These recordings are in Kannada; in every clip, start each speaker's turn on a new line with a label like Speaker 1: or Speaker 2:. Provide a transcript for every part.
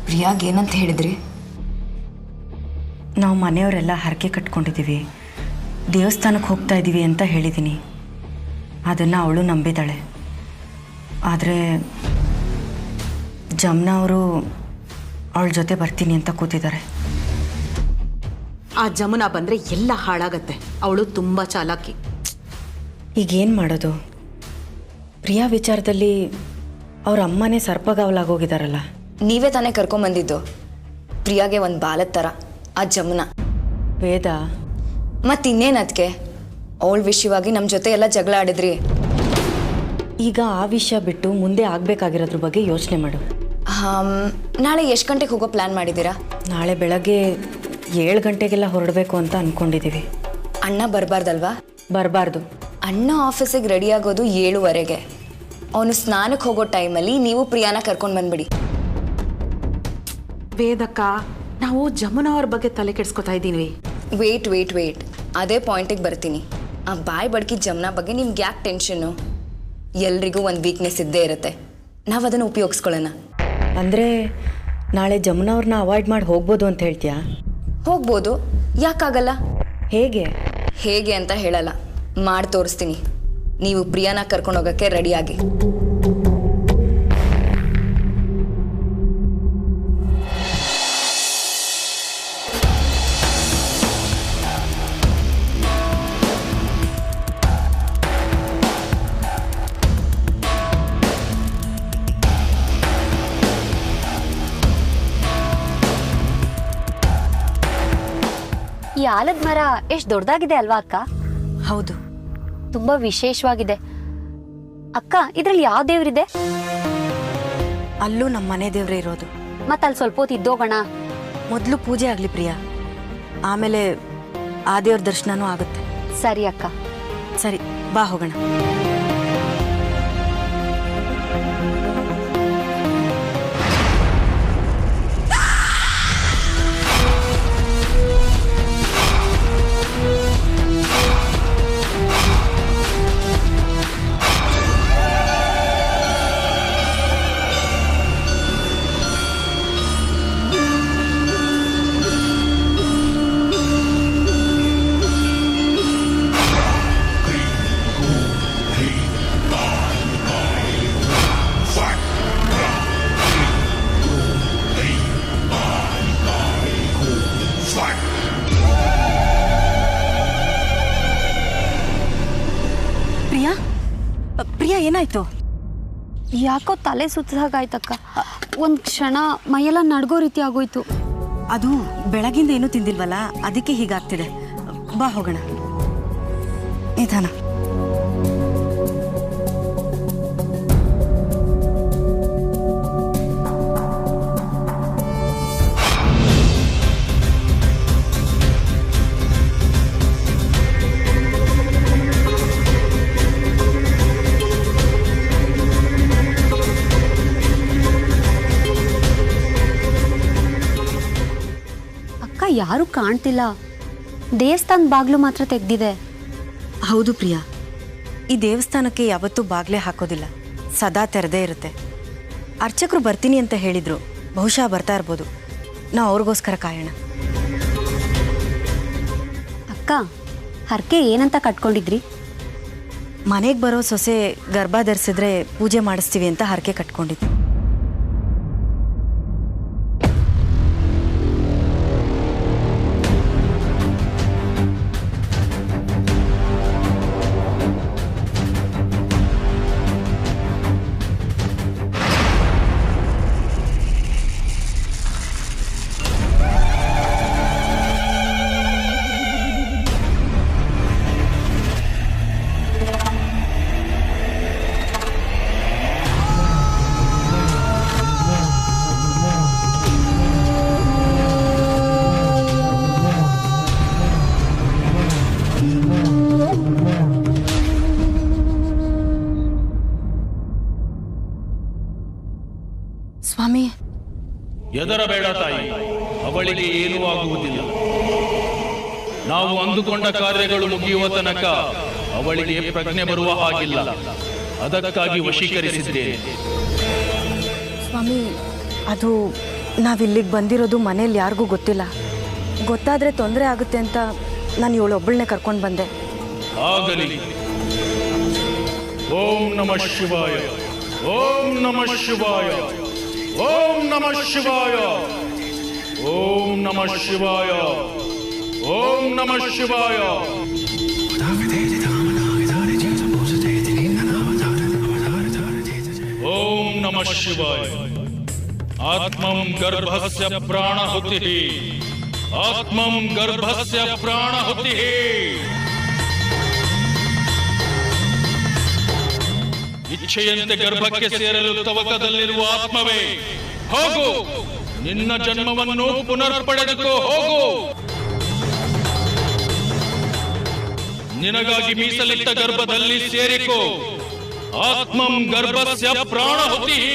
Speaker 1: ಪ್ರಿಯಾಗ್ ಏನಂತ ಹೇಳಿದ್ರಿ?
Speaker 2: ನಾವು ಮನೆಯವರೆಲ್ಲ ಹರಕೆ ಕಟ್ಕೊಂಡಿದ್ದೀವಿ, ದೇವಸ್ಥಾನಕ್ಕೆ ಹೋಗ್ತಾ ಇದ್ದೀವಿ ಅಂತ ಹೇಳಿದ್ದೀನಿ. ಅದನ್ನು ಅವಳು ನಂಬಿದ್ದಾಳೆ. ಆದರೆ ಜಮ್ನಾ ಅವರು ಅವಳ ಜೊತೆ ಬರ್ತೀನಿ ಅಂತ ಕೂತಿದ್ದಾರೆ.
Speaker 3: ಆ ಜಮುನಾ ಬಂದರೆ ಎಲ್ಲ ಹಾಳಾಗತ್ತೆ. ಅವಳು ತುಂಬ ಚಾಲಾಕಿ.
Speaker 2: ಈಗೇನು ಮಾಡೋದು? ಪ್ರಿಯಾ ವಿಚಾರದಲ್ಲಿ ಅವ್ರ ಅಮ್ಮನೇ ಸರ್ಪಗಾವಲಾಗೋಗಿದ್ದಾರಲ್ಲ.
Speaker 1: ನೀವೇ ತಾನೇ ಕರ್ಕೊಂಬಂದಿದ್ದು ಪ್ರಿಯಾಗೆ ಒಂದು ಬಾಲದ ಥರ ಆ ಜಮುನಾ.
Speaker 2: ವೇದ
Speaker 1: ಮತ್ತಿನ್ನೇನು ಅದಕ್ಕೆ? ಅವಳ ವಿಷಯವಾಗಿ ನಮ್ಮ ಜೊತೆ ಎಲ್ಲ ಜಗಳ ಆಡಿದ್ರಿ.
Speaker 2: ಈಗ ಆ ವಿಷಯ ಬಿಟ್ಟು ಮುಂದೆ ಆಗಬೇಕಾಗಿರೋದ್ರ ಬಗ್ಗೆ ಯೋಚನೆ ಮಾಡು.
Speaker 1: ನಾಳೆ ಎಷ್ಟು ಗಂಟೆಗೆ ಹೋಗೋ ಪ್ಲ್ಯಾನ್ ಮಾಡಿದ್ದೀರಾ?
Speaker 2: ನಾಳೆ ಬೆಳಗ್ಗೆ 7 ಗಂಟೆಗೆಲ್ಲ ಹೊರಡಬೇಕು ಅಂತ ಅಂದ್ಕೊಂಡಿದ್ದೀವಿ.
Speaker 1: ಅಣ್ಣ ಬರಬಾರ್ದಲ್ವಾ?
Speaker 2: ಬರಬಾರ್ದು.
Speaker 1: ಅಣ್ಣ ಆಫೀಸಿಗೆ ರೆಡಿ ಆಗೋದು 7:15. ಅವನು ಸ್ನಾನಕ್ಕೆ ಹೋಗೋ ಟೈಮಲ್ಲಿ ನೀವು ಪ್ರಿಯಾನ ಕರ್ಕೊಂಡು ಬಂದ್ಬಿಡಿ.
Speaker 3: ವೇದಕ್ಕ, ನಾವು ಜಮುನಾ ಅವ್ರ ಬಗ್ಗೆ ತಲೆ ಕೆಡಿಸ್ಕೊತಾ ಇದ್ದೀವಿ.
Speaker 1: ವೇಟ್ ಅದೇ ಪಾಯಿಂಟಿಗೆ ಬರ್ತೀನಿ. ಆ ಬಾಯ್ ಬಡ್ಕಿ ಜಮ್ನಾ ಬಗ್ಗೆ ನಿಮ್ಗೆ ಯಾಕೆ ಟೆನ್ಷನ್ನು? ಎಲ್ರಿಗೂ ಒಂದು ವೀಕ್ನೆಸ್ ಇದ್ದೇ ಇರುತ್ತೆ. ನಾವು ಅದನ್ನು ಉಪಯೋಗಿಸ್ಕೊಳ್ಳೋಣ.
Speaker 2: ಅಂದರೆ ನಾಳೆ ಜಮುನಾ ಅವ್ರನ್ನ ಅವಾಯ್ಡ್ ಮಾಡಿ ಹೋಗ್ಬೋದು ಅಂತ ಹೇಳ್ತೀಯಾ?
Speaker 1: ಹೋಗ್ಬೋದು, ಯಾಕಾಗಲ್ಲ?
Speaker 2: ಹೇಗೆ
Speaker 1: ಅಂತ ಹೇಳಲ್ಲ, ಮಾಡಿ ತೋರಿಸ್ತೀನಿ. ನೀವು ಪ್ರಿಯಾನ ಕರ್ಕೊಂಡು ಹೋಗೋಕ್ಕೆ ರೆಡಿಯಾಗಿ.
Speaker 4: ಈ ಆಲದ ಮರ ಎಷ್ಟು ದೊಡ್ಡದಾಗಿದೆ ಅಲ್ವಾ ಅಕ್ಕ?
Speaker 2: ಹೌದು,
Speaker 4: ತುಂಬಾ ವಿಶೇಷವಾಗಿದೆ. ಅಕ್ಕ, ಇದ್ರಲ್ಲಿ ಯಾವ ದೇವ್ರಿದೆ?
Speaker 2: ಅಲ್ಲೂ ನಮ್ಮ ಮನೆ ದೇವ್ರೇ ಇರೋದು.
Speaker 4: ಮತ್ತ ಅಲ್ಲಿ ಸ್ವಲ್ಪ ಹೊತ್ತು ಇದ್ದೋಗೋಣ.
Speaker 2: ಮೊದಲು ಪೂಜೆ ಆಗಲಿ ಪ್ರಿಯಾ, ಆಮೇಲೆ ಆ ದೇವ್ರ ದರ್ಶನನೂ ಆಗುತ್ತೆ.
Speaker 4: ಸರಿ ಅಕ್ಕ.
Speaker 2: ಸರಿ, ಬಾ ಹೋಗೋಣ. ಪ್ರಿಯಾ, ಏನಾಯ್ತು?
Speaker 4: ಯಾಕೋ ತಲೆ ಸುತ್ತಾಗಾಯ್ತಕ್ಕ. ಒಂದು ಕ್ಷಣ ಮೈಯೆಲ್ಲ ನಡ್ಗೋ ರೀತಿ ಆಗೋಯ್ತು.
Speaker 2: ಅದು ಬೆಳಗಿಂದ ಏನೂ ತಿಂದಿಲ್ವಲ್ಲ, ಅದಕ್ಕೆ ಹೀಗಾಗ್ತಿದೆ. ಬಾ ಹೋಗೋಣ. ನಿಧಾನ.
Speaker 4: ಯಾರು ಕಾಣ್ತಿಲ್ಲ. ದೇವಸ್ಥಾನ ಬಾಗ್ಲು ಮಾತ್ರ ತೆಗ್ದಿದೆ.
Speaker 2: ಹೌದು ಪ್ರಿಯಾ, ಈ ದೇವಸ್ಥಾನಕ್ಕೆ ಯಾವತ್ತೂ ಬಾಗ್ಲೇ ಹಾಕೋದಿಲ್ಲ, ಸದಾ ತೆರೆದೇ ಇರುತ್ತೆ. ಅರ್ಚಕರು ಬರ್ತೀನಿ ಅಂತ ಹೇಳಿದ್ರು, ಬಹುಶಃ ಬರ್ತಾ ಇರ್ಬೋದು. ನಾವು ಅವ್ರಿಗೋಸ್ಕರ ಕಾಯೋಣ.
Speaker 4: ಅಕ್ಕ, ಹರಕೆ ಏನಂತ ಕಟ್ಕೊಂಡಿದ್ರಿ?
Speaker 2: ಮನೆಗೆ ಬರೋ ಸೊಸೆ ಗರ್ಭ ಧರಿಸಿದ್ರೆ ಪೂಜೆ ಮಾಡಿಸ್ತೀವಿ ಅಂತ ಹರಕೆ ಕಟ್ಕೊಂಡಿದ್ವಿ. ಸ್ವಾಮಿ,
Speaker 5: ಹೆದರಬೇಡ ತಾಯಿ, ಅವಳಿಗೆ ಏನೂ ಆಗುವುದಿಲ್ಲ. ನಾವು ಅಂದುಕೊಂಡ ಕಾರ್ಯಗಳು ಮುಗಿಯುವ ತನಕ ಅವಳಿಗೆ ಪ್ರಜ್ಞೆ ಬರುವ ಹಾಗಿಲ್ಲ. ಅದಕ್ಕಾಗಿ ವಶೀಕರಿಸಿದ್ದೇನೆ.
Speaker 2: ಸ್ವಾಮಿ, ಅದು ನಾವಿಲ್ಲಿಗೆ ಬಂದಿರೋದು ಮನೇಲಿ ಯಾರಿಗೂ ಗೊತ್ತಿಲ್ಲ. ಗೊತ್ತಾದರೆ ತೊಂದರೆ ಆಗುತ್ತೆ ಅಂತ ನಾನು ಇವಳೊಬ್ಬಳನ್ನೇ ಕರ್ಕೊಂಡು ಬಂದೆ.
Speaker 5: ಆಗಲಿ. ಓಂ ನಮಃ ಶಿವಾಯ, ಓಂ ನಮಃ ಶಿವಾಯ, ಓಂ ನಮಃ ಶಿವಾಯ, ಓಂ ನಮಃ ಶಿವಾಯ, ಓಂ ನಮಃ ಶಿವಾಯ. ಓಂ ನಮಃ ಶಿವಾಯ. ಆತ್ಮಂ ಗರ್ಭಸ್ಯ ಪ್ರಾಣಹುತಿಃ, ಆತ್ಮಂ ಗರ್ಭಸ್ಯ ಪ್ರಾಣಹುತಿಃ. ಇಚ್ಛೆಯಂತೆ ಗರ್ಭಕ್ಕೆ ಸೇರಲು ತವಕದಲ್ಲಿರುವ ಆತ್ಮವೇ, ಹೋಗು, ನಿನ್ನ ಜನ್ಮವನ್ನು ಪುನರ್ ಪಡೆದುಕೋ, ಹೋಗು. ನಿನಗಾಗಿ ಮೀಸಲಿಟ್ಟ ಗರ್ಭದಲ್ಲಿ ಸೇರಿಕೋ. ಆತ್ಮಂ ಗರ್ಭಸ್ಯ ಪ್ರಾಣಹುತಿಃ.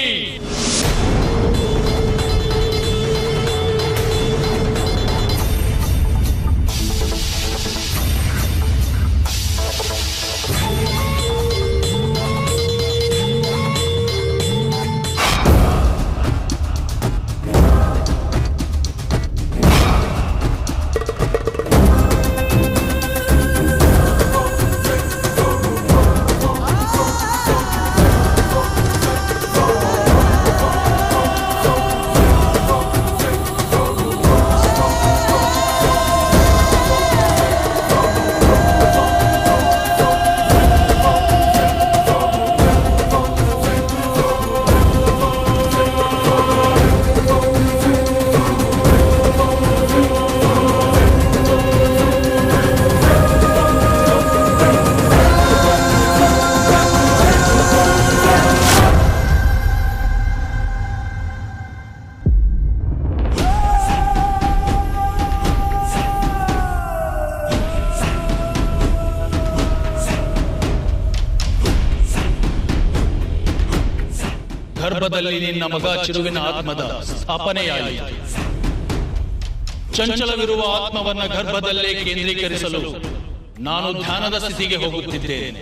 Speaker 5: ಗರ್ಭದಲ್ಲಿ ನಿನ್ನ ಮಗ ಚಿರುವಿನ ಆತ್ಮದ ಸ್ಥಾಪನೆಯಾಯಿತು. ಚಂಚಲವಿರುವ ಆತ್ಮವನ್ನ ಗರ್ಭದಲ್ಲೇ ಕೇಂದ್ರೀಕರಿಸಲು ನಾನು ಧ್ಯಾನದ ಸ್ಥಿತಿಗೆ ಹೋಗುತ್ತಿದ್ದೇನೆ.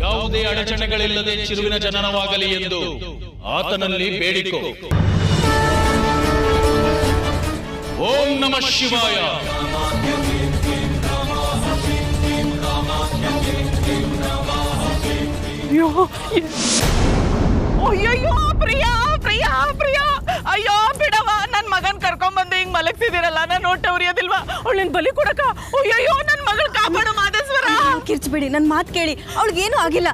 Speaker 5: ಯಾವುದೇ ಅಡಚಣೆಗಳಿಲ್ಲದೆ ಚಿರುವಿನ ಜನನವಾಗಲಿ ಎಂದು ಆತನಲ್ಲಿ ಬೇಡಿಕೋ. ಓಂ ನಮಃ ಶಿವಾಯ.
Speaker 6: ಅಯ್ಯಯ್ಯೋ ಪ್ರಿಯಾ ಪ್ರಿಯಾ ಪ್ರಿಯಾ, ಅಯ್ಯೋ ಬಿಡವ, ನನ್ ಮಗನ್ ಕರ್ಕೊಂಡ್ಬಂದು ಹಿಂಗ್ ಮಲಗ್ಸಿದಿರಲ್ಲ, ನಾನು ಹೊಟ್ಟೆ ಉರಿಯೋದಿಲ್ವಾ? ಅವಳನ್ ಬಲಿ ಕೊಡಕ? ಅಯ್ಯಯ್ಯೋ ನನ್ ಮಗಳ್ ಕಾಪಾಡು ಮಾದೇಶ್ವರ.
Speaker 2: ಕಿರ್ಚ್ಬಿಡಿ, ನನ್ನ ಮಾತು ಕೇಳಿ, ಅವಳಿಗೇನು ಆಗಿಲ್ಲ.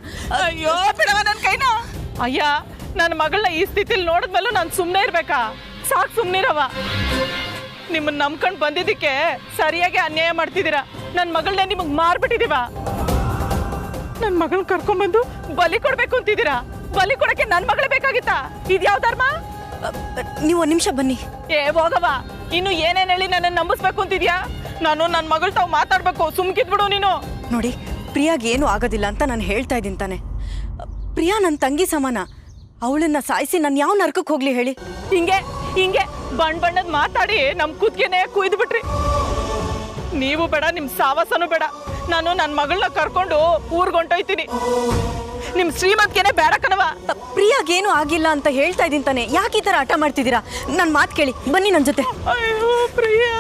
Speaker 6: ಅಯ್ಯೋ ಬಿಡವ ನನ್ ಕೈನ. ಅಯ್ಯ, ನನ್ನ ಮಗಳನ್ನ ಈ ಸ್ಥಿತಿಲಿ ನೋಡಿದ್ಮೇಲೂ ನಾನು ಸುಮ್ಮನೆ ಇರ್ಬೇಕಾ? ಸಾಕು, ಸುಮ್ಮನಿರವ. ನಿಮ್ಮನ್ನ ನಂಬ್ಕೊಂಡು ಬಂದಿದ್ದಕ್ಕೆ ಸರಿಯಾಗಿ ಅನ್ಯಾಯ ಮಾಡ್ತಿದ್ದೀರಾ. ನನ್ನ ಮಗಳನ್ನ ನಿಮಗ್ ಮಾರ್ಬಿಟ್ಟಿದೀವ. ನನ್ನ ಮಗಳನ್ನ ಕರ್ಕೊಂಡ್ಬಂದು ಬಲಿ ಕೊಡ್ಬೇಕು ಅಂತಿದ್ದೀರಾ? ಬಲಿ ಕೊಡಕ್ಕೆ ನನ್ನ ಮಗಳೇ ಬೇಕಾಗಿತ್ತಾ? ಇದ್ಯಾವ ಧರ್ಮ?
Speaker 2: ನೀವು ಒಂದು ನಿಮಿಷ ಬನ್ನಿ.
Speaker 6: ಏ ಹೋಗವ, ಇನ್ನು ಏನೇನ್ ಹೇಳಿ ನನ್ನ ನಂಬಿಸ್ಬೇಕು ಅಂತಿದ್ಯಾ? ನಾನು ನನ್ನ ಮಗಳು ತಾವು ಮಾತಾಡ್ಬೇಕು, ಸುಮ್ಕಿದ್ಬಿಡು ನೀನು.
Speaker 2: ನೋಡಿ, ಪ್ರಿಯಾಗೆ ಏನು ಆಗೋದಿಲ್ಲ ಅಂತ ನಾನು ಹೇಳ್ತಾ ಇದ್ದೀನಿ ತಾನೆ. ಪ್ರಿಯಾ ನನ್ನ ತಂಗಿ ಸಮಾನ. ಅವಳನ್ನ ಸಾಯಿಸಿ ನಾನು ಯಾವ ನರಕಕ್ಕೆ ಹೋಗ್ಲಿ ಹೇಳಿ?
Speaker 6: ಹಿಂಗೆ ಹಿಂಗೆ ಬಣ್ಣದ್ ಮಾತಾಡಿ ನಮ್ ಕುದ್ಗೆನೆ ಕುಯ್ದು ಬಿಟ್ರಿ. ನೀವು ಬೇಡ, ನಿಮ್ ಸಾವಾಸನೂ ಬೇಡ. ನಾನು ನನ್ನ ಮಗಳನ್ನ ಕರ್ಕೊಂಡು ಊರ್ಗೊಂಟೋಯ್ತೀನಿ. ನಿಮ್ ಶ್ರೀಮಂತಿಗೆನೆ ಬೇಡ ಕಣವ.
Speaker 2: ಪ್ರಿಯಾಗೇನು ಆಗಿಲ್ಲ ಅಂತ ಹೇಳ್ತಾ ಇದ್ದೀನಿ ತಾನೆ, ಯಾಕೆ ಈ ಥರ ಆಟ ಮಾಡ್ತಿದ್ದೀರಾ? ನನ್ನ ಮಾತು ಕೇಳಿ, ಬನ್ನಿ ನನ್ನ ಜೊತೆ.
Speaker 6: ಅಯ್ಯೋ ಪ್ರಿಯಾ,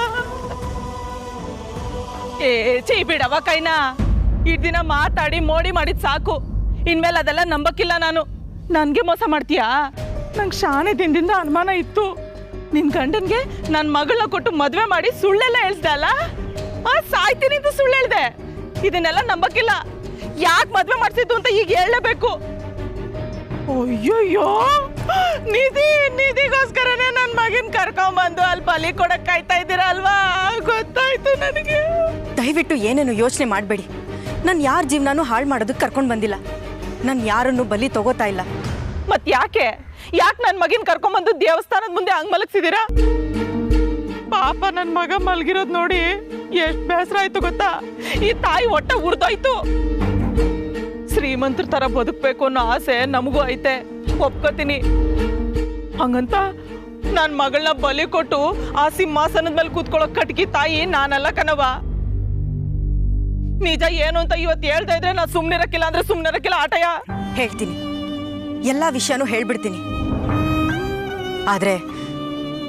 Speaker 6: ಚೀ ಬಿಡವ ಕೈನ. ಇಡ್ ದಿನ ಮಾತಾಡಿ ಮೋಡಿ ಮಾಡಿದ್ ಸಾಕು. ಇನ್ಮೇಲೆ ಅದೆಲ್ಲ ನಂಬಕ್ಕಿಲ್ಲ ನಾನು. ನನ್ಗೆ ಮೋಸ ಮಾಡ್ತೀಯಾ? ನಂಗೆ ಶಾನೆ ದಿನದಿಂದ ಅನುಮಾನ ಇತ್ತು. ನಿನ್ ಗಂಡನ್ಗೆ ನನ್ನ ಮಗಳನ್ನ ಕೊಟ್ಟು ಮದ್ವೆ ಮಾಡಿ ಸುಳ್ಳೆಲ್ಲ ಹೇಳ್ದೆ ಅಲ್ಲ? ಸಾಯ್ತೀನಿ ಅಂತ ಸುಳ್ಳು ಹೇಳ್ದೆ. ಇದನ್ನೆಲ್ಲ ನಂಬಕ್ಕಿಲ್ಲ. ಯಾಕೆ ಮದ್ವೆ ಮಾಡ್ಸಿದ್ದು ಅಂತ ಈಗ ಹೇಳಲೇಬೇಕು. ಅಯ್ಯೋಯ್ಯೋ, ನಿಧಿಗೋಸ್ಕರನೇ ನನ್ನ ಮಗನ್ ಕರ್ಕೊಂಬಂದು ಅಲ್ಲಿ ಬಲಿ ಕೊಡಕ್ ಕಾಯ್ತಾ ಇದ್ದೀರಾ ಅಲ್ವಾ? ಗೊತ್ತಾಯ್ತು ನನಗೆ.
Speaker 2: ದಯವಿಟ್ಟು ಏನೇನು ಯೋಚನೆ ಮಾಡಬೇಡಿ. ನಾನು ಯಾರ ಜೀವನನೂ ಹಾಳು ಮಾಡೋದಕ್ಕೆ ಕರ್ಕೊಂಡು ಬಂದಿಲ್ಲ. ನಾನು ಯಾರನ್ನು ಬಲಿ ತಗೋತಾ ಇಲ್ಲ.
Speaker 6: ಮತ್ ಯಾಕೆ ನನ್ನ ಮಗನ್ ಕರ್ಕೊಂಬಂದು ದೇವಸ್ಥಾನದ ಮುಂದೆ ಹಂಗ್ ಮಲಗ್ಸಿದೀರಾ? ಪಾಪ ನನ್ನ ಮಗ ಮಲಗಿರೋದ್ ನೋಡಿ ಎಷ್ಟ್ ಬೇಸರ ಆಯ್ತು ಗೊತ್ತಾ? ಈ ತಾಯಿ ಹೊಟ್ಟೆ ಉರ್ದೋಯ್ತು. ಶ್ರೀಮಂತರ ತರ ಬದುಕ್ಬೇಕು ಅನ್ನೋ ಆಸೆ ನಮಗೂ ಐತೆ, ಒಪ್ಕೋತೀನಿ. ಹಂಗಂತ ನನ್ ಮಗಳನ್ನ ಬಲಿ ಕೊಟ್ಟು ಆ ಸಿಂಹಾಸನದ ಮೇಲೆ ಕೂತ್ಕೊಳ್ಳೋ ಕಟ್ಕಿ ತಾಯಿ ನಾನಲ್ಲ ಕಣವ. ನಿಜ ಏನು ಅಂತ ಇವತ್ತು ಹೇಳ್ತಾ ಇದ್ರೆ ನಾ ಸುಮ್ನಿರಕ್ಕಿಲ್ಲ ಅಂದ್ರೆ ಸುಮ್ನಿರಕ್ಕಿಲ್ಲ. ಆಟಯ
Speaker 2: ಹೇಳ್ತೀನಿ, ಎಲ್ಲ ವಿಷಯನೂ ಹೇಳ್ಬಿಡ್ತೀನಿ. ಆದರೆ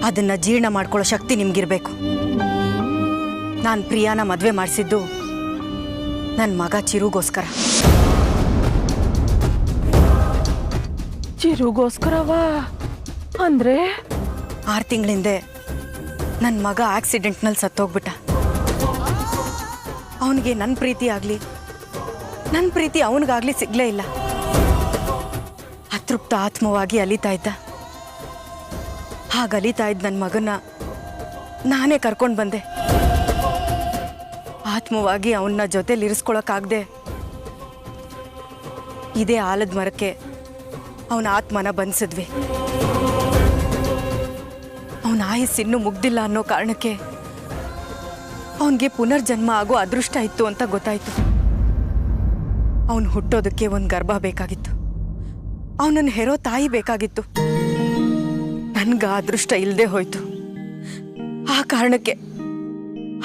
Speaker 2: ಅದನ್ನು ಜೀರ್ಣ ಮಾಡ್ಕೊಳ್ಳೋ ಶಕ್ತಿ ನಿಮ್ಗಿರ್ಬೇಕು. ನಾನು ಪ್ರಿಯಾನ ಮದುವೆ ಮಾಡಿಸಿದ್ದು ನನ್ನ ಮಗ ಚಿರುಗೋಸ್ಕರ.
Speaker 6: ಚಿರುಗೋಸ್ಕರವಾ? ಅಂದ್ರೆ
Speaker 2: 6 ತಿಂಗಳಿಂದೆ ನನ್ನ ಮಗ ಆಕ್ಸಿಡೆಂಟ್ನಲ್ಲಿ ಸತ್ತೋಗ್ಬಿಟ್ಟ. ಅವನಿಗೆ ನನ್ನ ಪ್ರೀತಿ ಆಗಲಿ ನನ್ನ ಪ್ರೀತಿ ಅವನಿಗಾಗಲಿ ಸಿಗಲೇ ಇಲ್ಲ. ಅತೃಪ್ತ ಆತ್ಮವಾಗಿ ಅಲಿತಾ ಇದ್ದ. ಹಾಗಲಿತಾ ಇದ್ದ ನನ್ನ ಮಗನ ನಾನೇ ಕರ್ಕೊಂಡು ಬಂದೆ. ಆತ್ಮವಾಗಿ ಅವನ್ನ ಜೊತೆಲಿ ಇರಿಸ್ಕೊಳಕ್ಕಾಗದೆ ಇದೇ ಆಲದ ಮರಕ್ಕೆ ಅವನ ಆತ್ಮನ ಬಂಧಿಸಿದ್ವಿ. ಅವನ ಆಯಸ್ಸಿನ್ನೂ ಮುಗ್ದಿಲ್ಲ ಅನ್ನೋ ಕಾರಣಕ್ಕೆ ಅವನಿಗೆ ಪುನರ್ಜನ್ಮ ಆಗೋ ಅದೃಷ್ಟ ಇತ್ತು ಅಂತ ಗೊತ್ತಾಯ್ತು. ಅವನು ಹುಟ್ಟೋದಕ್ಕೆ ಒಂದು ಗರ್ಭ ಬೇಕಾಗಿತ್ತು. ಅವನನ್ನು ಹೆರೋ ತಾಯಿ ಬೇಕಾಗಿತ್ತು. ನನ್ಗೆ ಅದೃಷ್ಟ ಇಲ್ಲದೆ ಹೋಯ್ತು. ಆ ಕಾರಣಕ್ಕೆ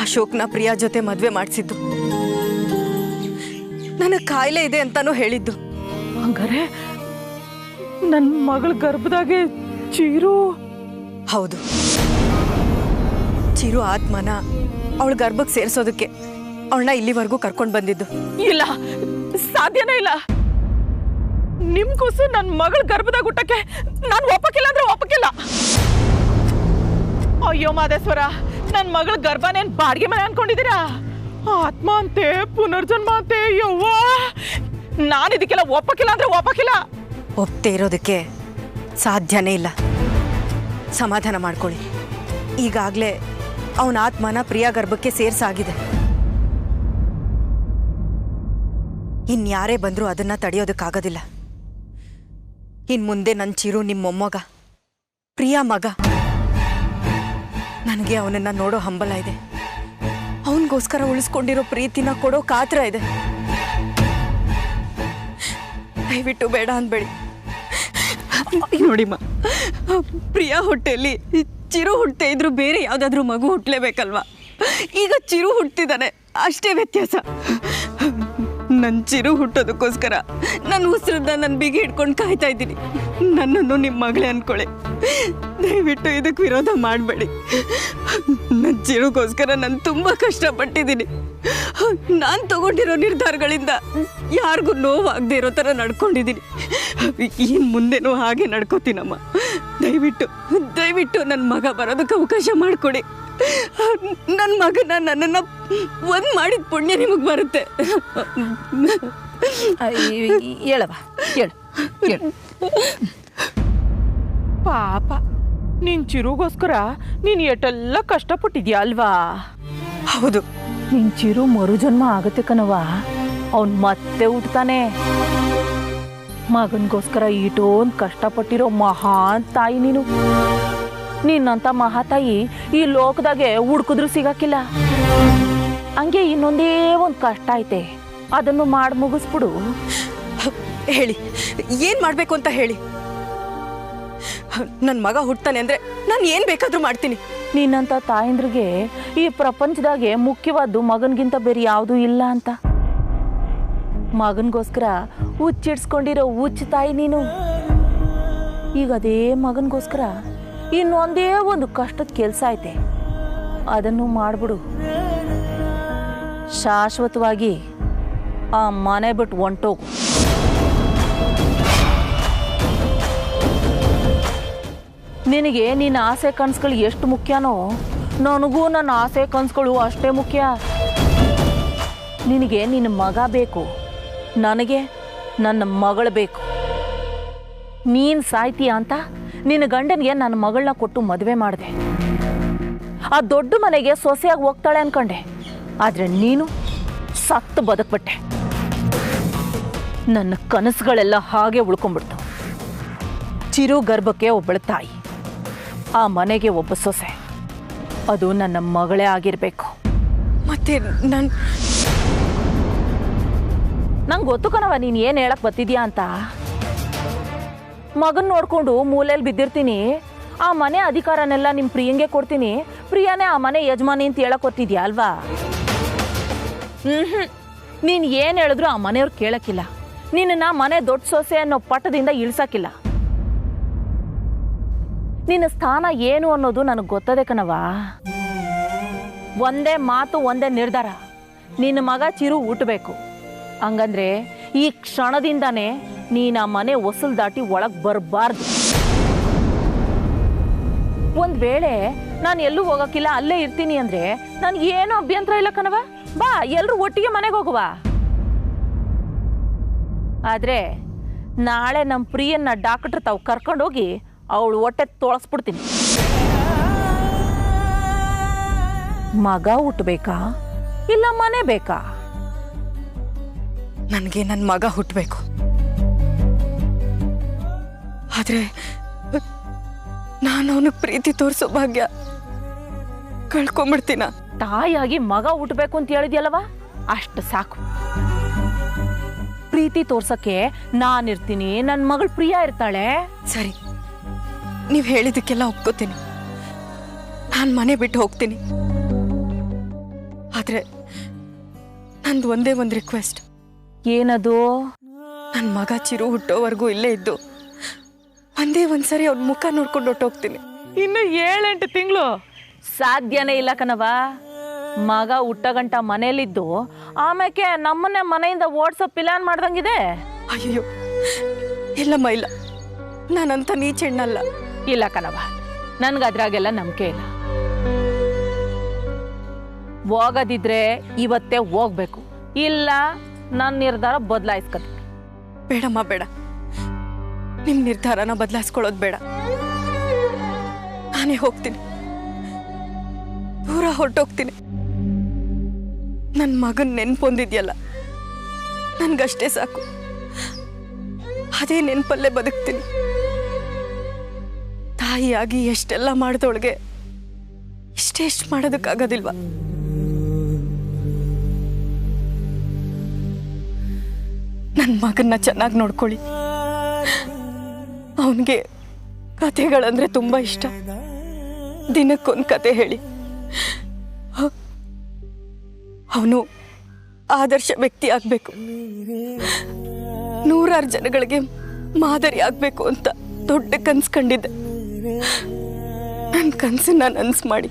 Speaker 2: ಅಶೋಕ್ನ ಪ್ರಿಯಾ ಜೊತೆ ಮದುವೆ ಮಾಡಿಸಿದ್ದು. ನನಗೆ ಕಾಯಿಲೆ ಇದೆ ಅಂತಾನೂ ಹೇಳಿದ್ದು.
Speaker 6: ಹಂಗಾರೆ ನನ್ನ ಮಗಳ ಗರ್ಭದಾಗೆ ಚಿರು?
Speaker 2: ಹೌದು, ಚಿರು ಆತ್ಮನ ಅವಳ ಗರ್ಭಕ್ಕೆ ಸೇರಿಸೋದಕ್ಕೆ ಅವಳನ್ನ ಇಲ್ಲಿವರೆಗೂ ಕರ್ಕೊಂಡು ಬಂದಿದ್ದು.
Speaker 6: ಇಲ್ಲ, ಸಾಧ್ಯನೇ ಇಲ್ಲ. ನಿಮ್ಗೋಸು ನನ್ನ ಮಗಳ ಗರ್ಭದಾಗ ಹುಟ್ಟಕ್ಕೆ ನಾನು ಒಪ್ಪಕ್ಕಿಲ್ಲ ಅಂದ್ರೆ ಒಪ್ಪಕ್ಕಿಲ್ಲ. ಅಯ್ಯೋ ಮಾದೇಶ್ವರ, ನನ್ನ ಮಗಳ ಗರ್ಭನೇನ್ ಬಾಡಿಗೆ ಮನೆ ಅನ್ಕೊಂಡಿದ್ದೀರಾ? ಆತ್ಮ ಅಂತೆ, ಪುನರ್ಜನ್ಮ ಅಂತೆ. ಯವ್ವ, ನಾನು ಇದಕ್ಕೆಲ್ಲ ಒಪ್ಪಕ್ಕಿಲ್ಲ ಅಂದ್ರೆ ಒಪ್ಪಕ್ಕಿಲ್ಲ.
Speaker 2: ಒಪ್ಪದೇ ಇರೋದಕ್ಕೆ ಸಾಧ್ಯನೇ ಇಲ್ಲ. ಸಮಾಧಾನ ಮಾಡ್ಕೊಳ್ಳಿ. ಈಗಾಗಲೇ ಅವನ ಆತ್ಮನ ಪ್ರಿಯಾ ಗರ್ಭಕ್ಕೆ ಸೇರ್ಸಾಗಿದೆ. ಇನ್ಯಾರೇ ಬಂದರೂ ಅದನ್ನು ತಡೆಯೋದಕ್ಕಾಗೋದಿಲ್ಲ. ಇನ್ನು ಮುಂದೆ ನನ್ನ ಚಿರು ನಿಮ್ಮ ಮೊಮ್ಮಗ, ಪ್ರಿಯಾ ಮಗ. ನನಗೆ ಅವನನ್ನು ನೋಡೋ ಹಂಬಲ ಇದೆ. ಅವನಿಗೋಸ್ಕರ ಉಳಿಸ್ಕೊಂಡಿರೋ ಪ್ರೀತಿನ ಕೊಡೋ ಕಾತರ ಇದೆ. ದಯವಿಟ್ಟು ಬೇಡ ಅಂದ್ಬೇಡಿ. ನೋಡಿಮ್ಮ, ಪ್ರಿಯಾ ಹೊಟ್ಟೆಯಲ್ಲಿ ಚಿರು ಹುಟ್ಟೆ ಇದ್ರು ಬೇರೆ ಯಾವುದಾದ್ರೂ ಮಗು ಹುಟ್ಟಲೇಬೇಕಲ್ವಾ? ಈಗ ಚಿರು ಹುಟ್ಟಿದಾನೆ, ಅಷ್ಟೇ ವ್ಯತ್ಯಾಸ. ನನ್ನ ಚಿರು ಹುಟ್ಟೋದಕ್ಕೋಸ್ಕರ ನನ್ನ ಉಸಿರನ್ನ ನನ್ನ ಬಿಗಿ ಹಿಡ್ಕೊಂಡು ಕಾಯ್ತಾ ಇದ್ದೀನಿ. ನನ್ನನ್ನು ನಿಮ್ಮ ಮಗಳೇ ಅನ್ಕೊಳ್ಳಿ. ದಯವಿಟ್ಟು ಇದಕ್ಕೆ ವಿರೋಧ ಮಾಡಬೇಡಿ. ನನ್ನ ಚಿರುಗೋಸ್ಕರ ನಾನು ತುಂಬ ಕಷ್ಟಪಟ್ಟಿದ್ದೀನಿ. ನಾನು ತಗೊಂಡಿರೋ ನಿರ್ಧಾರಗಳಿಂದ ಯಾರಿಗೂ ನೋವಾಗದೆ ಇರೋ ಥರ ನಡ್ಕೊಂಡಿದ್ದೀನಿ. ಇನ್ನು ಮುಂದೆನೂ ಹಾಗೆ ನಡ್ಕೋತೀನಮ್ಮ. ದಯವಿಟ್ಟು ನನ್ನ ಮಗ ಬರೋದಕ್ಕೆ ಅವಕಾಶ ಮಾಡಿಕೊಡಿ. ನನ್ನ ಮಗನ ನನ್ನನ್ನು ಒಂದು ಮಾಡಿದ ಪುಣ್ಯ ನಿಮಗೆ ಬರುತ್ತೆ.
Speaker 6: ಹೇಳವ, ಹೇಳು. ಪಾಪ, ನಿನ್ ಚಿರುಗೋಸ್ಕರ ನೀನು ಎಷ್ಟೆಲ್ಲ ಕಷ್ಟಪಟ್ಟಿದ್ಯಾ ಅಲ್ವಾ?
Speaker 2: ಹೌದು,
Speaker 6: ನಿನ್ ಚಿರು ಮರುಜನ್ಮ ಆಗತ್ತೆ ಕಣವ. ಅವನ್ ಮತ್ತೆ ಹುಟ್ಟತಾನೆ. ಮಗನ್ಗೋಸ್ಕರ ಈಟೋನ್ ಕಷ್ಟಪಟ್ಟಿರೋ ಮಹಾನ್ ತಾಯಿ ನೀನು. ನಿನ್ನಂತ ಮಹಾತಾಯಿ ಈ ಲೋಕದಾಗೆ ಹುಡುಕಿದ್ರು ಸಿಗಕ್ಕಿಲ್ಲ. ಹಂಗೆ ಇನ್ನೊಂದೇ ಒಂದು ಕಷ್ಟ ಐತೆ, ಅದನ್ನು ಮಾಡಿ ಮುಗಿಸ್ಬಿಡು.
Speaker 2: ಹೇಳಿ, ಏನು ಮಾಡಬೇಕು ಅಂತ ಹೇಳಿ. ನನ್ನ ಮಗ ಹುಡ್ತಾನೆ ಅಂದರೆ ನಾನು ಏನು ಬೇಕಾದರೂ ಮಾಡ್ತೀನಿ.
Speaker 6: ನಿನ್ನಂತ ತಾಯಂದ್ರಿಗೆ ಈ ಪ್ರಪಂಚದಾಗೆ ಮುಖ್ಯವಾದ್ದು ಮಗನ್ಗಿಂತ ಬೇರೆ ಯಾವುದೂ ಇಲ್ಲ ಅಂತ. ಮಗನ್ಗೋಸ್ಕರ ಹುಚ್ಚಿಡ್ಸ್ಕೊಂಡಿರೋ ಹುಚ್ಚು ತಾಯಿ ನೀನು. ಈಗ ಅದೇ ಮಗನ್ಗೋಸ್ಕರ ಇನ್ನೊಂದೇ ಒಂದು ಕಷ್ಟದ ಕೆಲಸ ಐತೆ, ಅದನ್ನು ಮಾಡ್ಬಿಡು. ಶಾಶ್ವತವಾಗಿ ಆ ಮನೆ ಬಿಟ್ಟು ಹೊಂಟೋಗು. ನಿನಗೆ ನಿನ್ನ ಆಸೆ ಕನಸುಗಳು ಎಷ್ಟು ಮುಖ್ಯನೋ ನನಗೂ ನನ್ನ ಆಸೆ ಕನಸುಗಳು ಅಷ್ಟೇ ಮುಖ್ಯ. ನಿನಗೆ ನಿನ್ನ ಮಗ ಬೇಕು, ನನಗೆ ನನ್ನ ಮಗಳು ಬೇಕು. ನೀನು ಸಾಯ್ತೀಯ ಅಂತ ನಿನ್ನ ಗಂಡನಿಗೆ ನನ್ನ ಮಗಳನ್ನ ಕೊಟ್ಟು ಮದುವೆ ಮಾಡಿದೆ. ಆ ದೊಡ್ಡ ಮನೆಗೆ ಸೊಸೆಯಾಗಿ ಹೋಗ್ತಾಳೆ ಅನ್ಕೊಂಡೆ, ಆದರೆ ನೀನು ಸತ್ತು ಬದುಕ್ಬಿಟ್ಟೆ. ನನ್ನ ಕನಸುಗಳೆಲ್ಲ ಹಾಗೆ ಉಳ್ಕೊಂಡ್ಬಿಡ್ತು. ಚಿರು ಗರ್ಭಕ್ಕೆ ಒಬ್ಬಳು ತಾಯಿ, ಆ ಮನೆಗೆ ಒಬ್ಬ ಸೊಸೆ, ಅದು ನನ್ನ ಮಗಳೇ ಆಗಿರಬೇಕು.
Speaker 2: ಮತ್ತೆ
Speaker 6: ನಂಗೆ ಗೊತ್ತು ಕಣವ ನೀನು ಏನು ಹೇಳಕ್ ಬರ್ತಿದ್ಯಾ ಅಂತ. ಮಗನ್ ನೋಡ್ಕೊಂಡು ಮೂಲೆಯಲ್ಲಿ ಬಿದ್ದಿರ್ತೀನಿ, ಆ ಮನೆ ಅಧಿಕಾರನೆಲ್ಲ ನಿಮ್ಮ ಪ್ರಿಯಂಗೆ ಕೊಡ್ತೀನಿ, ಪ್ರಿಯಾನೇ ಆ ಮನೆ ಯಜಮಾನಿ ಅಂತ ಹೇಳಕ್ ಕೊಟ್ಟಿದ್ಯಾ ಅಲ್ವಾ? ನೀನು ಏನು ಹೇಳಿದ್ರು ಆ ಮನೆಯವ್ರು ಕೇಳಕ್ಕಿಲ್ಲ. ನಿನ್ನ ಮನೆ ದೊಡ್ಡ ಸೊಸೆ ಅನ್ನೋ ಪಟ್ಟದಿಂದ ಇಳ್ಸಕ್ಕಿಲ್ಲ. ನಿನ್ನ ಸ್ಥಾನ ಏನು ಅನ್ನೋದು ನನಗೆ ಗೊತ್ತದೆ ಕಣವ. ಒಂದೇ ಮಾತು ಒಂದೇ ನಿರ್ಧಾರ, ನಿನ್ನ ಮಗ ಚಿರು ಹುಟ್ಟಬೇಕು. ಹಂಗಂದ್ರೆ ಈ ಕ್ಷಣದಿಂದಾನೇ ನೀನು ಆ ಮನೆ ಹೊಸಲು ದಾಟಿ ಒಳಗೆ ಬರಬಾರ್ದು. ಒಂದು ವೇಳೆ ನಾನು ಎಲ್ಲೂ ಹೋಗೋಕ್ಕಿಲ್ಲ, ಅಲ್ಲೇ ಇರ್ತೀನಿ ಅಂದರೆ ನನಗೇನು ಅಭ್ಯಂತರ ಇಲ್ಲ ಕಣವ. ಬಾ, ಎಲ್ಲರೂ ಒಟ್ಟಿಗೆ ಮನೆಗೆ ಹೋಗುವ. ಆದರೆ ನಾಳೆ ನಮ್ಮ ಪ್ರಿಯನ್ನ ಡಾಕ್ಟ್ರ್ ತಾವು ಕರ್ಕೊಂಡೋಗಿ ಅವಳು ಹೊಟ್ಟೆ ತೊಳಸ್ಬಿಡ್ತೀನಿ. ಮಗ ಹುಟ್ಟಬೇಕಾ ಇಲ್ಲ ಮನೆ ಬೇಕಾ?
Speaker 2: ನನಗೆ ನನ್ನ ಮಗ ಹುಟ್ಟಬೇಕು. ಆದ್ರೆ ನಾನು ಅವನಿಗೆ ಪ್ರೀತಿ ತೋರಿಸೋ ಭಾಗ್ಯ ಕಳ್ಕೊಂಡ್ಬಿಡ್ತೀನ.
Speaker 6: ತಾಯಿಯಾಗಿ ಮಗ ಹುಟ್ಟಬೇಕು ಅಂತ ಹೇಳಿದ್ಯಲ್ವ, ಅಷ್ಟು ಸಾಕು. ಪ್ರೀತಿ ತೋರ್ಸಕ್ಕೆ ನಾನಿರ್ತೀನಿ, ನನ್ನ ಮಗಳು ಪ್ರಿಯಾ ಇರ್ತಾಳೆ.
Speaker 2: ಸರಿ, ನೀವು ಹೇಳಿದಕ್ಕೆಲ್ಲ ಒಪ್ಕೋತೀನಿ. ನಾನು ಮನೆ ಬಿಟ್ಟು ಹೋಗ್ತೀನಿ. ಆದ್ರೆ ನಂದು ಒಂದೇ ಒಂದು ರಿಕ್ವೆಸ್ಟ್.
Speaker 6: ಏನದು?
Speaker 2: ನನ್ನ ಮಗ ಚಿರು ಹುಟ್ಟೋವರೆಗೂ ಇಲ್ಲೇ ಇದ್ದು ಒಂದೇ ಒಂದ್ಸರಿ ಅವ್ನ ಮುಖ ನೋಡ್ಕೊಂಡು ಹೊಟ್ಟೋಗ್ತೀನಿ.
Speaker 6: ಇನ್ನು 7-8 ತಿಂಗಳು ಸಾಧ್ಯನೇ ಇಲ್ಲ ಕಣವ. ಮಗ ಹುಟ್ಟಗಂಟ ಮನೇಲಿದ್ದು ಆಮೇಲೆ ನಮ್ಮನ್ನೇ ಮನೆಯಿಂದ ಓಡಿಸೋ ಪ್ಲಾನ್ ಮಾಡ್ದಂಗಿದೆ.
Speaker 2: ಅಯ್ಯೋ ಇಲ್ಲಮ್ಮ, ಇಲ್ಲ, ನಾನಂತ ನೀಚ ಹೆಣ್ಣಲ್ಲ.
Speaker 6: ಇಲ್ಲ ಕಣವ, ನನ್ಗೆ ಅದ್ರಾಗೆಲ್ಲ ನಂಬಿಕೆ ಇಲ್ಲ. ಹೋಗೋದಿದ್ರೆ ಇವತ್ತೇ ಹೋಗ್ಬೇಕು, ಇಲ್ಲ ನನ್ನ ನಿರ್ಧಾರ ಬದಲಾಯಿಸ್ಕೊತೀನಿ.
Speaker 2: ಬೇಡಮ್ಮ, ಬೇಡ. ನಿಮ್ಮ ನಿರ್ಧಾರನ ಬದಲಾಯಿಸ್ಕೊಳ್ಳೋದು ಬೇಡ. ನಾನೇ ಹೋಗ್ತೀನಿ, ದೂರ ಹೊರಟೋಗ್ತೀನಿ. ನನ್ನ ಮಗನ ನೆನ್ಪೊಂದಿದ್ಯಲ್ಲ, ನನ್ಗಷ್ಟೇ ಸಾಕು. ಅದೇ ನೆನ್ಪಲ್ಲೇ ಬದುಕ್ತೀನಿ. ತಾಯಿಯಾಗಿ ಎಷ್ಟೆಲ್ಲ ಮಾಡಿದವಳಿಗೆ ಇಷ್ಟೆಷ್ಟು ಮಾಡೋದಕ್ಕಾಗೋದಿಲ್ವಾ? ನನ್ನ ಮಗನ್ನ ಚೆನ್ನಾಗಿ ನೋಡ್ಕೊಳ್ಳಿ. ಅವನಿಗೆ ಕಥೆಗಳಂದ್ರೆ ತುಂಬಾ ಇಷ್ಟ. ದಿನಕ್ಕೊಂದು ಕತೆ ಹೇಳಿ. ಅವನು ಆದರ್ಶ ವ್ಯಕ್ತಿ ಆಗ್ಬೇಕು, 100 ಜನಗಳಿಗೆ ಮಾದರಿ ಆಗ್ಬೇಕು ಅಂತ ದೊಡ್ಡ ಕನ್ಸು ಕಂಡಿದ್ದೆ. ನನ್ನ ಕನಸನ್ನ ನನಸು ಮಾಡಿ.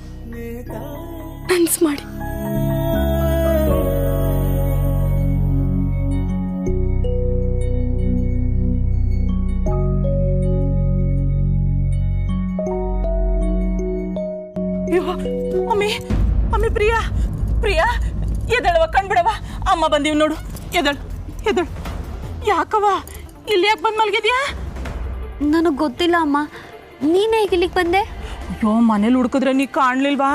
Speaker 6: ಅಮ್ಮಿ, ಅಮ್ಮಿ, ಪ್ರಿಯಾ, ಪ್ರಿಯಾ, ಎದಳವ, ಕಣ್ಬಿಡವ. ಅಮ್ಮ ಬಂದೀವಿ ನೋಡು. ಎದಳು, ಎದಳು. ಯಾಕವ ಇಲ್ಲಿ ಯಾಕೆ ಬಂದು ಮಲಗಿದ್ಯಾ?
Speaker 4: ನನಗೆ ಗೊತ್ತಿಲ್ಲ ಅಮ್ಮ, ನೀನೇ ಈಗ ಇಲ್ಲಿಗೆ ಬಂದೆ?
Speaker 6: ಅಯ್ಯೋ, ಮನೇಲಿ ಹುಡುಕಿದ್ರೆ ನೀ ಕಾಣ್ಲಿಲ್ವಾ?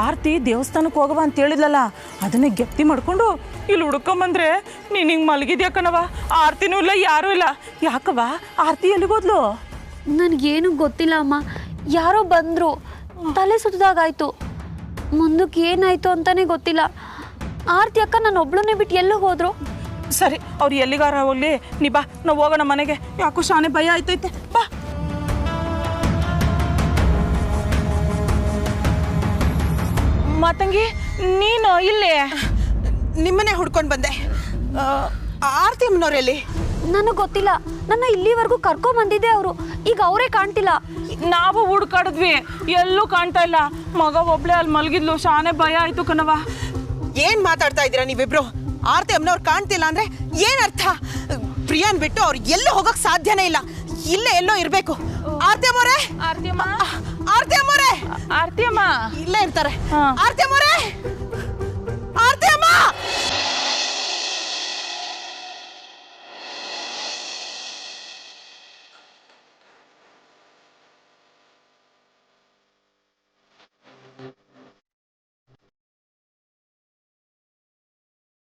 Speaker 6: ಆರ್ತಿ ದೇವಸ್ಥಾನಕ್ಕೆ ಹೋಗವ ಅಂತ ಹೇಳಿದ್ಲಲ್ಲ, ಅದನ್ನೇ ಗೆಪ್ತಿ ಮಾಡ್ಕೊಂಡು ಇಲ್ಲಿ ಹುಡ್ಕೊಂಬಂದ್ರೆ ನೀನು ಹಿಂಗೆ ಮಲಗಿದ್ಯಾ ಕಣವ. ಆರ್ತಿನೂ ಇಲ್ಲ, ಯಾರೂ ಇಲ್ಲ. ಯಾಕವ, ಆರ್ತಿ ಎಲ್ಲಿಗೋದ್ಲು?
Speaker 4: ನನಗೇನು ಗೊತ್ತಿಲ್ಲ ಅಮ್ಮ, ಯಾರೋ ಬಂದರು, ತಲೆ ಸುತ್ತದಾಗಾಯ್ತು. ಮುಂದಕ್ಕೆ ಏನಾಯ್ತು ಅಂತಾನೆ ಗೊತ್ತಿಲ್ಲ. ಆರ್ತಿ ಅಕ್ಕ ನಾನು ಒಬ್ಳನ್ನೇ ಬಿಟ್ಟು ಎಲ್ಲೂ ಹೋದ್ರು.
Speaker 6: ಸರಿ, ಅವ್ರು ಎಲ್ಲಿಗಾರ ಹೋಗ್ಲಿ, ನೀ ಬಾ, ನಾವು ಹೋಗೋಣ ಮನೆಗೆ. ಯಾಕೋ ಶಾನೆ ಭಯ ಆಯ್ತೈತೆ, ಬಾ. ಮಾತಂಗಿ, ನೀನು ಇಲ್ಲೇ?
Speaker 7: ನಿಮ್ಮನೆ ಹುಡ್ಕೊಂಡು ಬಂದೆ. ಆರ್ತಿ ಅಮ್ಮನವ್ರೆಲ್ಲಿ?
Speaker 4: ನನಗೆ ಗೊತ್ತಿಲ್ಲ. ನನ್ನ ಇಲ್ಲಿವರೆಗೂ ಕರ್ಕೊಂಬಂದಿದ್ದೆ ಅವರು. ಈಗ ಅವರೇ ಕಾಣ್ತಿಲ್ಲ.
Speaker 6: ನಾವು ಹುಡ್ಕಾಡಿದ್ವಿ, ಎಲ್ಲೂ ಕಾಣ್ತಾ ಇಲ್ಲ. ಮಗ ಒಬ್ಳೆ ಅಲ್ಲಿ ಮಲಗಿದ್ಲು, ಶಾನೆ ಭಯ ಆಯ್ತು ಕಣವ.
Speaker 7: ಏನ್ ಮಾತಾಡ್ತಾ ಇದ್ದೀರಾ ನೀವಿಬ್ರು? ಆರ್ತಿ ಅಮ್ಮನವ್ರು ಕಾಣ್ತಿಲ್ಲ ಅಂದ್ರೆ ಏನ್ ಅರ್ಥ? ಪ್ರಿಯಾನ್ ಬಿಟ್ಟು ಅವ್ರು ಎಲ್ಲೂ ಹೋಗಕ್ ಸಾಧ್ಯನೇ ಇಲ್ಲ. ಇಲ್ಲೇ ಎಲ್ಲೋ ಇರ್ಬೇಕು. ಆರ್ತಿ ಅಮ್ಮವ್ರೆ,
Speaker 6: ಆರ್ತಿ ಅಮ್ಮ,
Speaker 7: ಆರ್ತಿ ಅಮ್ಮವ್ರೆ,
Speaker 6: ಆರ್ತಿ ಅಮ್ಮ
Speaker 7: ಇಲ್ಲೇ ಇರ್ತಾರೆ. ಆರ್ತಿ ಅಮ್ಮವ್ರೆ, ಆರ್ತಿ ಅಮ್ಮ.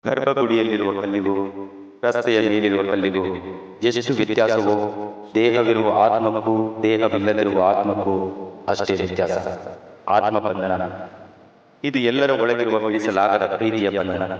Speaker 8: ಗರ್ಭಗುಡಿಯಲ್ಲಿರುವ ಕಲ್ಲಿಗೂ ರಸ್ತೆಯ ಮೇಲಿರುವ ಕಲ್ಲಿಗೂ ಎಷ್ಟು ವ್ಯತ್ಯಾಸವೋ, ದೇಹವಿರುವ ಆತ್ಮಕ್ಕೂ ದೇಹವಿಲ್ಲದಿರುವ ಆತ್ಮಕ್ಕೂ ಅಷ್ಟೇ ವ್ಯತ್ಯಾಸ. ಆತ್ಮಬಂಧನ ಇದು ಎಲ್ಲರ ಒಳಗಿರುವ ಬಿಡಿಸಲಾಗದ ಪ್ರೀತಿಯ ಬಂಧನ.